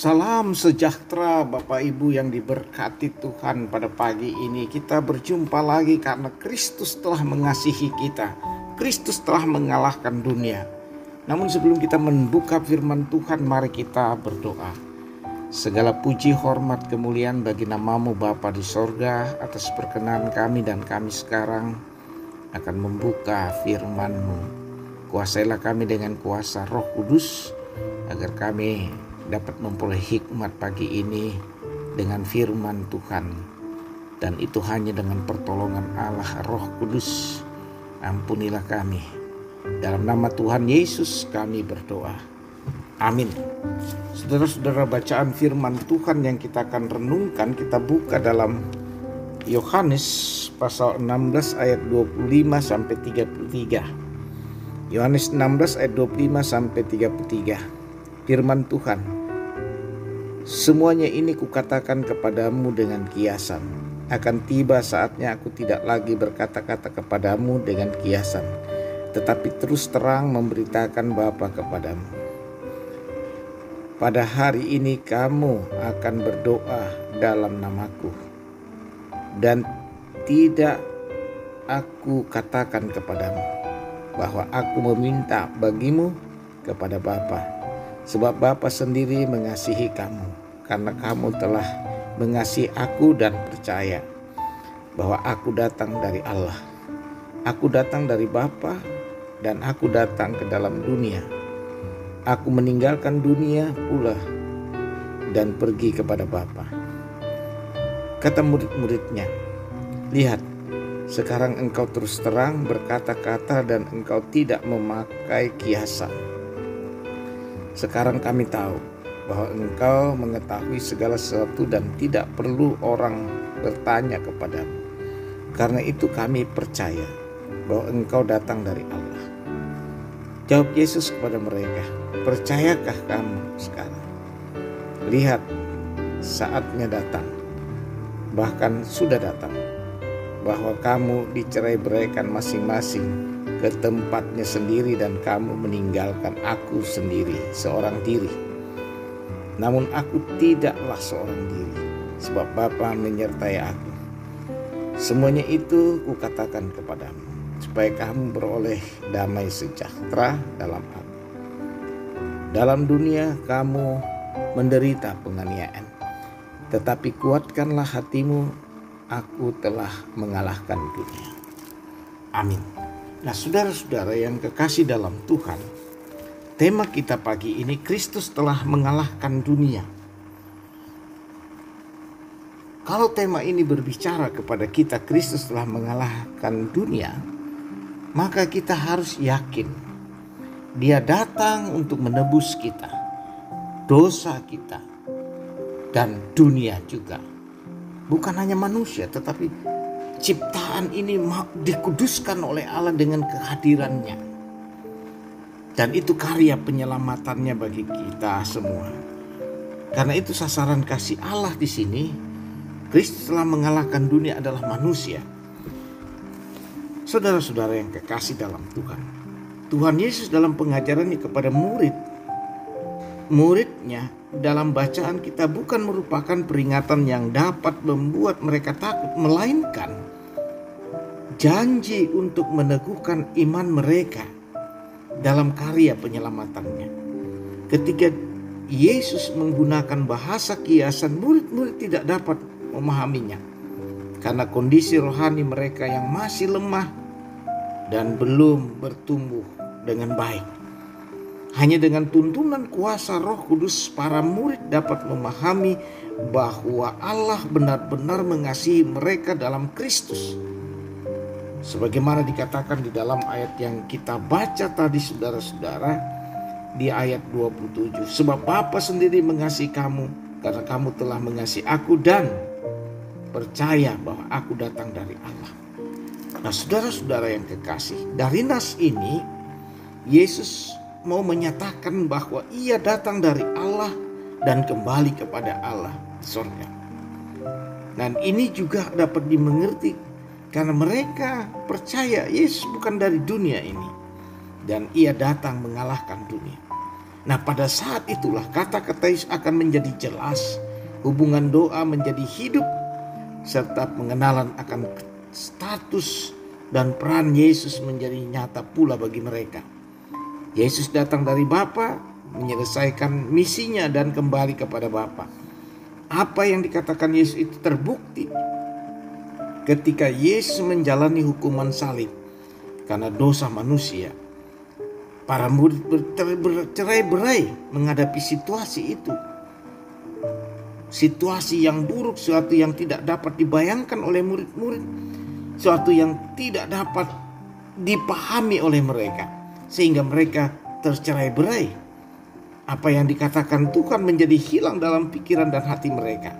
Salam sejahtera Bapak Ibu yang diberkati Tuhan. Pada pagi ini kita berjumpa lagi karena Kristus telah mengasihi kita. Kristus telah mengalahkan dunia. Namun sebelum kita membuka firman Tuhan, mari kita berdoa. Segala puji, hormat, kemuliaan bagi nama-Mu Bapa di sorga, atas perkenan kami dan kami sekarang akan membuka firman-Mu. Kuasailah kami dengan kuasa Roh Kudus agar kami dapat memperoleh hikmat pagi ini dengan firman Tuhan, dan itu hanya dengan pertolongan Allah Roh Kudus. Ampunilah kami, dalam nama Tuhan Yesus kami berdoa, amin. Saudara-saudara, bacaan firman Tuhan yang kita akan renungkan, kita buka dalam Yohanes pasal 16 ayat 25 sampai 33. Yohanes 16 ayat 25 sampai 33. Firman Tuhan, semuanya ini kukatakan kepadamu dengan kiasan. Akan tiba saatnya aku tidak lagi berkata-kata kepadamu dengan kiasan, tetapi terus terang memberitakan Bapa kepadamu. Pada hari ini kamu akan berdoa dalam namaku, dan tidak aku katakan kepadamu bahwa aku meminta bagimu kepada Bapa. Sebab Bapa sendiri mengasihi kamu, karena kamu telah mengasihi aku dan percaya bahwa aku datang dari Allah. Aku datang dari Bapa dan aku datang ke dalam dunia. Aku meninggalkan dunia pula dan pergi kepada Bapa. Kata murid-muridnya, lihat, sekarang engkau terus terang berkata-kata dan engkau tidak memakai kiasan. Sekarang kami tahu bahwa engkau mengetahui segala sesuatu dan tidak perlu orang bertanya kepadamu. Karena itu kami percaya bahwa engkau datang dari Allah. Jawab Yesus kepada mereka, percayakah kamu sekarang? Lihat, saatnya datang, bahkan sudah datang, bahwa kamu dicerai-beraikan masing-masing ke tempatnya sendiri dan kamu meninggalkan aku sendiri seorang diri. Namun aku tidaklah seorang diri, sebab Bapa menyertai aku. Semuanya itu kukatakan kepadamu, supaya kamu beroleh damai sejahtera dalam aku. Dalam dunia kamu menderita penganiayaan, tetapi kuatkanlah hatimu, aku telah mengalahkan dunia. Amin. Nah, saudara-saudara yang kekasih dalam Tuhan, tema kita pagi ini, Kristus telah mengalahkan dunia. Kalau tema ini berbicara kepada kita, Kristus telah mengalahkan dunia, maka kita harus yakin Dia datang untuk menebus kita, dosa kita, dan dunia juga. Bukan hanya manusia, tetapi ciptaan ini dikuduskan oleh Allah dengan kehadirannya. Dan itu karya penyelamatannya bagi kita semua. Karena itu sasaran kasih Allah di sini, Kristus telah mengalahkan dunia adalah manusia. Saudara-saudara yang kekasih dalam Tuhan, Tuhan Yesus dalam pengajarannya kepada muridnya dalam bacaan kita bukan merupakan peringatan yang dapat membuat mereka takut, melainkan janji untuk meneguhkan iman mereka dalam karya penyelamatannya. Ketika Yesus menggunakan bahasa kiasan, murid-murid tidak dapat memahaminya karena kondisi rohani mereka yang masih lemah dan belum bertumbuh dengan baik. Hanya dengan tuntunan kuasa Roh Kudus, para murid dapat memahami bahwa Allah benar-benar mengasihi mereka dalam Kristus. Sebagaimana dikatakan di dalam ayat yang kita baca tadi, saudara-saudara, di ayat 27. Sebab Bapa sendiri mengasihi kamu, karena kamu telah mengasihi aku dan percaya bahwa aku datang dari Allah. Nah, saudara-saudara yang kekasih, dari nas ini Yesus mau menyatakan bahwa Ia datang dari Allah dan kembali kepada Allah di surga. Dan ini juga dapat dimengerti karena mereka percaya Yesus bukan dari dunia ini, dan Ia datang mengalahkan dunia. Nah, pada saat itulah kata-kata Yesus akan menjadi jelas, hubungan doa menjadi hidup, serta pengenalan akan status dan peran Yesus menjadi nyata pula bagi mereka. Yesus datang dari Bapa, menyelesaikan misinya dan kembali kepada Bapa. Apa yang dikatakan Yesus itu terbukti ketika Yesus menjalani hukuman salib karena dosa manusia. Para murid bercerai-berai menghadapi situasi itu. Situasi yang buruk, suatu yang tidak dapat dibayangkan oleh murid-murid, suatu yang tidak dapat dipahami oleh mereka, sehingga mereka tercerai-berai. Apa yang dikatakan Tuhan menjadi hilang dalam pikiran dan hati mereka.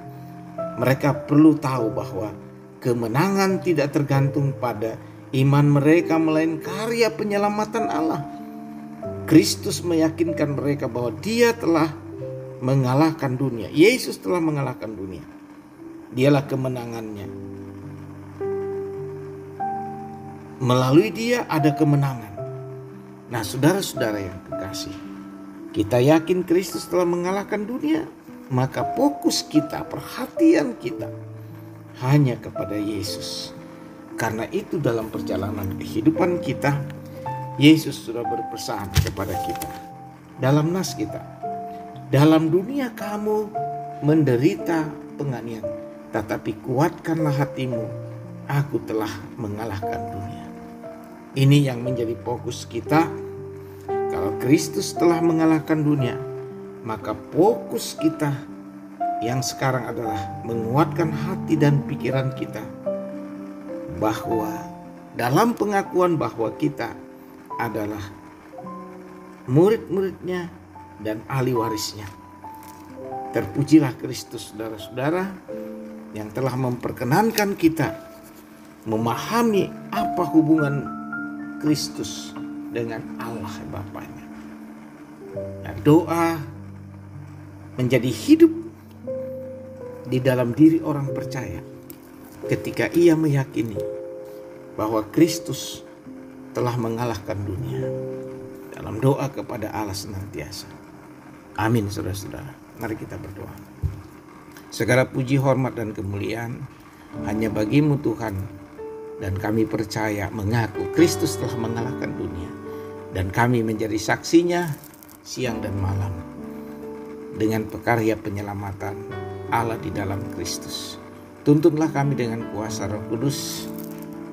Mereka perlu tahu bahwa kemenangan tidak tergantung pada iman mereka, melainkan karya penyelamatan Allah. Kristus meyakinkan mereka bahwa Dia telah mengalahkan dunia. Yesus telah mengalahkan dunia. Dialah kemenangannya. Melalui Dia ada kemenangan. Nah, saudara-saudara yang kekasih, kita yakin Kristus telah mengalahkan dunia, maka fokus kita, perhatian kita hanya kepada Yesus. Karena itu dalam perjalanan kehidupan kita, Yesus sudah berpesan kepada kita dalam nas kita, dalam dunia kamu menderita penganiayaan, tetapi kuatkanlah hatimu, aku telah mengalahkan dunia. Ini yang menjadi fokus kita. Kalau Kristus telah mengalahkan dunia, maka fokus kita yang sekarang adalah menguatkan hati dan pikiran kita, bahwa dalam pengakuan bahwa kita adalah murid-muridnya dan ahli warisnya. Terpujilah Kristus, saudara-saudara, yang telah memperkenankan kita memahami apa hubungan Kristus dengan Allah Bapanya. Dan doa menjadi hidup di dalam diri orang percaya ketika ia meyakini bahwa Kristus telah mengalahkan dunia. Dalam doa kepada Allah senantiasa. Amin, saudara-saudara. Mari kita berdoa. Segala puji, hormat, dan kemuliaan hanya bagi-Mu Tuhan. Dan kami percaya mengaku Kristus telah mengalahkan dunia. Dan kami menjadi saksinya siang dan malam. Dengan pekarya penyelamatan Allah di dalam Kristus. Tuntunlah kami dengan kuasa Roh Kudus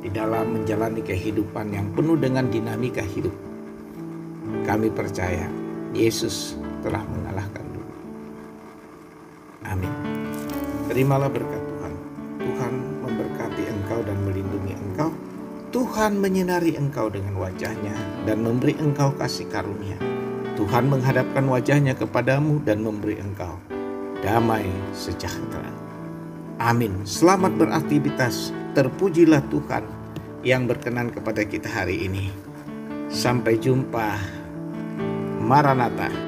di dalam menjalani kehidupan yang penuh dengan dinamika hidup. Kami percaya Yesus telah mengalahkan dunia. Amin. Terimalah berkat Tuhan. Tuhan memberkati engkau dan melindungi engkau. Tuhan menyinari engkau dengan wajah-Nya dan memberi engkau kasih karunia. Tuhan menghadapkan wajah-Nya kepadamu dan memberi engkau damai sejahtera. Amin. Selamat beraktivitas. Terpujilah Tuhan yang berkenan kepada kita hari ini. Sampai jumpa. Maranatha.